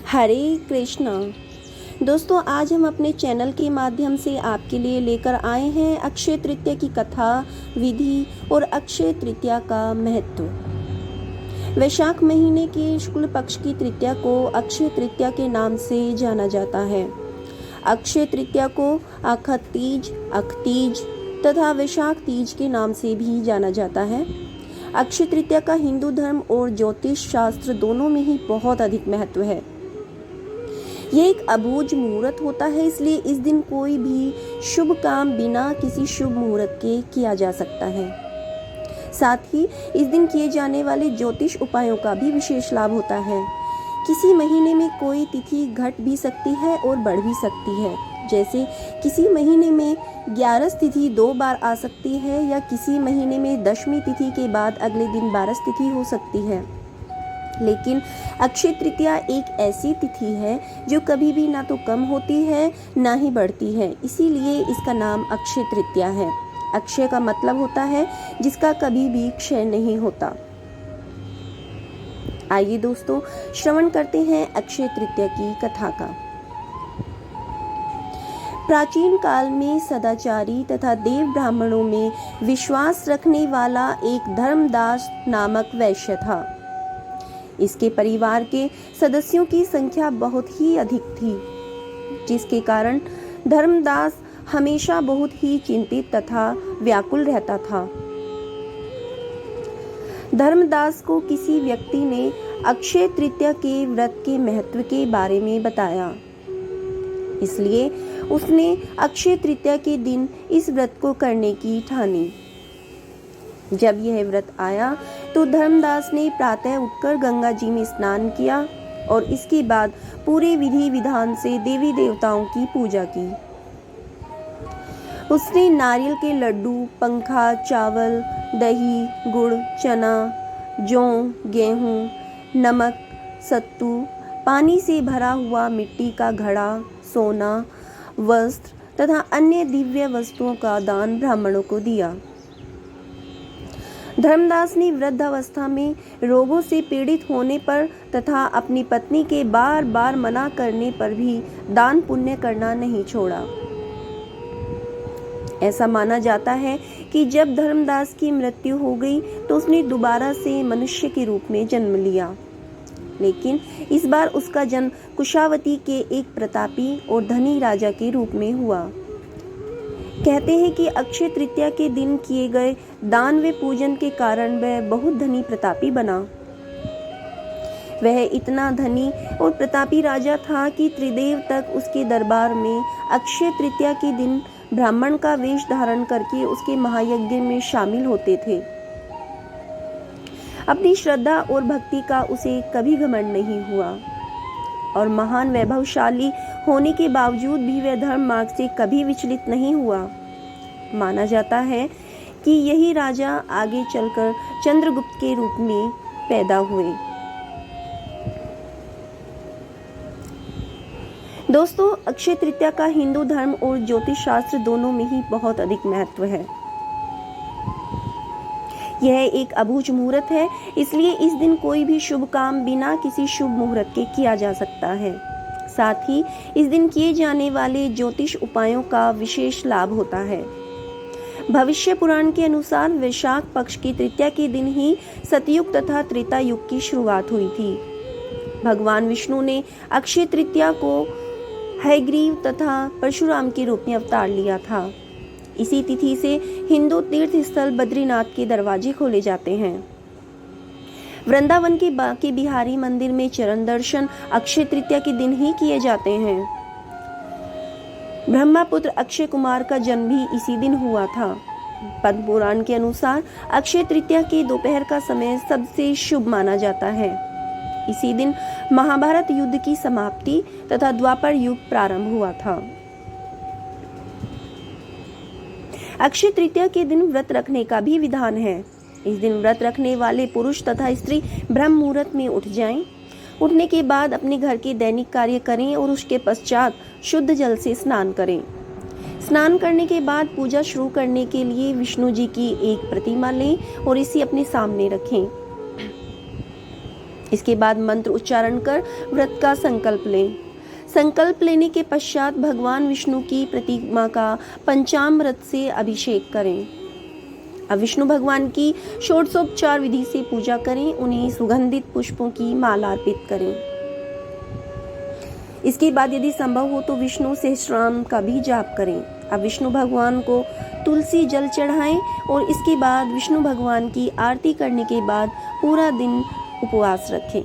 हरे कृष्णा। दोस्तों, आज हम अपने चैनल के माध्यम से आपके लिए लेकर आए हैं अक्षय तृतीया की कथा, विधि और अक्षय तृतीया का महत्व। वैशाख महीने के शुक्ल पक्ष की तृतीया को अक्षय तृतीया के नाम से जाना जाता है। अक्षय तृतीया को अक्षय तीज, अख तीज तथा वैशाख तीज के नाम से भी जाना जाता है। अक्षय तृतीया का हिंदू धर्म और ज्योतिष शास्त्र दोनों में ही बहुत अधिक महत्व है। ये एक अबूझ मुहूर्त होता है, इसलिए इस दिन कोई भी शुभ काम बिना किसी शुभ मुहूर्त के किया जा सकता है। साथ ही इस दिन किए जाने वाले ज्योतिष उपायों का भी विशेष लाभ होता है। किसी महीने में कोई तिथि घट भी सकती है और बढ़ भी सकती है। जैसे किसी महीने में 11 तिथि 2 बार आ सकती है या किसी महीने में 10वीं तिथि के बाद अगले दिन 12 तिथि हो सकती है। लेकिन अक्षय तृतीया एक ऐसी तिथि है जो कभी भी ना तो कम होती है ना ही बढ़ती है, इसीलिए इसका नाम अक्षय तृतीया है। अक्षय का मतलब होता है जिसका कभी भी क्षय नहीं होता। आइए दोस्तों, श्रवण करते हैं अक्षय तृतीया की कथा का। प्राचीन काल में सदाचारी तथा देव ब्राह्मणों में विश्वास रखने वाला एक धर्मदास नामक वैश्य था। इसके परिवार के सदस्यों की संख्या बहुत ही अधिक थी, जिसके कारण धर्मदास हमेशा बहुत ही चिंतित तथा व्याकुल रहता था। धर्मदास को किसी व्यक्ति ने अक्षय तृतीया के व्रत के महत्व के बारे में बताया, इसलिए उसने अक्षय तृतीया के दिन इस व्रत को करने की ठानी। जब यह व्रत आया तो धर्मदास ने प्रातः उठकर गंगा जी में स्नान किया और इसके बाद पूरे विधि विधान से देवी देवताओं की पूजा की। उसने नारियल के लड्डू, पंखा, चावल, दही, गुड़, चना, जौ, गेहूं, नमक, सत्तू, पानी से भरा हुआ मिट्टी का घड़ा, सोना, वस्त्र तथा अन्य दिव्य वस्तुओं का दान ब्राह्मणों को दिया। धर्मदास ने वृद्धावस्था में रोगों से पीड़ित होने पर तथा अपनी पत्नी के बार बार मना करने पर भी दान पुण्य करना नहीं छोड़ा। ऐसा माना जाता है कि जब धर्मदास की मृत्यु हो गई तो उसने दोबारा से मनुष्य के रूप में जन्म लिया, लेकिन इस बार उसका जन्म कुशावती के एक प्रतापी और धनी राजा के रूप में हुआ। कहते हैं कि अक्षय तृतीया के दिन किए गए दान व पूजन के कारण वह बहुत धनी प्रतापी बना। वह इतना धनी और प्रतापी राजा था कि त्रिदेव तक उसके दरबार में अक्षय तृतीया के दिन ब्राह्मण का वेश धारण करके उसके महायज्ञ में शामिल होते थे। अपनी श्रद्धा और भक्ति का उसे कभी घमंड नहीं हुआ और महान वैभवशाली होने के बावजूद भी वह धर्म मार्ग से कभी विचलित नहीं हुआ। माना जाता है कि यही राजा आगे चलकर चंद्रगुप्त के रूप में पैदा हुए। दोस्तों, अक्षय तृतीया का हिंदू धर्म और ज्योतिष शास्त्र दोनों में ही बहुत अधिक महत्व है। यह एक अबूझ मुहूर्त है, इसलिए इस दिन कोई भी शुभ काम बिना किसी शुभ मुहूर्त के किया जा सकता है। साथ ही इस दिन किए जाने वाले ज्योतिष उपायों का विशेष लाभ होता है। भविष्य पुराण के अनुसार वैशाख पक्ष की तृतीया के दिन ही सतयुग तथा त्रेता युग की शुरुआत हुई थी। भगवान विष्णु ने अक्षय तृतीया को हयग्रीव तथा परशुराम के रूप में अवतार लिया था। इसी तिथि से हिंदू तीर्थ स्थल बद्रीनाथ के दरवाजे खोले जाते हैं। वृंदावन के बांके बिहारी मंदिर में चरण दर्शन अक्षय तृतीया के दिन ही किए जाते हैं। ब्रह्मपुत्र अक्षय कुमार का जन्म भी इसी दिन हुआ था। पद्म पुराण के अनुसार अक्षय तृतीया के दोपहर का समय सबसे शुभ माना जाता है। इसी दिन महाभारत युद्ध की समाप्ति तथा द्वापर युग प्रारंभ हुआ था। अक्षय तृतीया के दिन व्रत रखने का भी विधान है। इस दिन व्रत रखने वाले पुरुष तथा स्त्री ब्रह्म मुहूर्त में उठ जाएं। उठने के बाद अपने घर के दैनिक कार्य करें और उसके पश्चात शुद्ध जल से स्नान करें। स्नान करने के बाद पूजा शुरू करने के लिए विष्णु जी की एक प्रतिमा लें और इसे अपने सामने रखें। इसके बाद मंत्र उच्चारण कर व्रत का संकल्प लें। संकल्प लेने के पश्चात भगवान विष्णु की प्रतिमा का पंचामृत से अभिषेक करें। अब विष्णु भगवान की षोडशोपचार विधि से पूजा करें, उन्हें सुगंधित पुष्पों की माला अर्पित करें। इसके बाद यदि संभव हो तो विष्णु सहस्त्रनाम का भी जाप करें। अब विष्णु भगवान को तुलसी जल चढ़ाएं और इसके बाद विष्णु भगवान की आरती करने के बाद पूरा दिन उपवास रखें।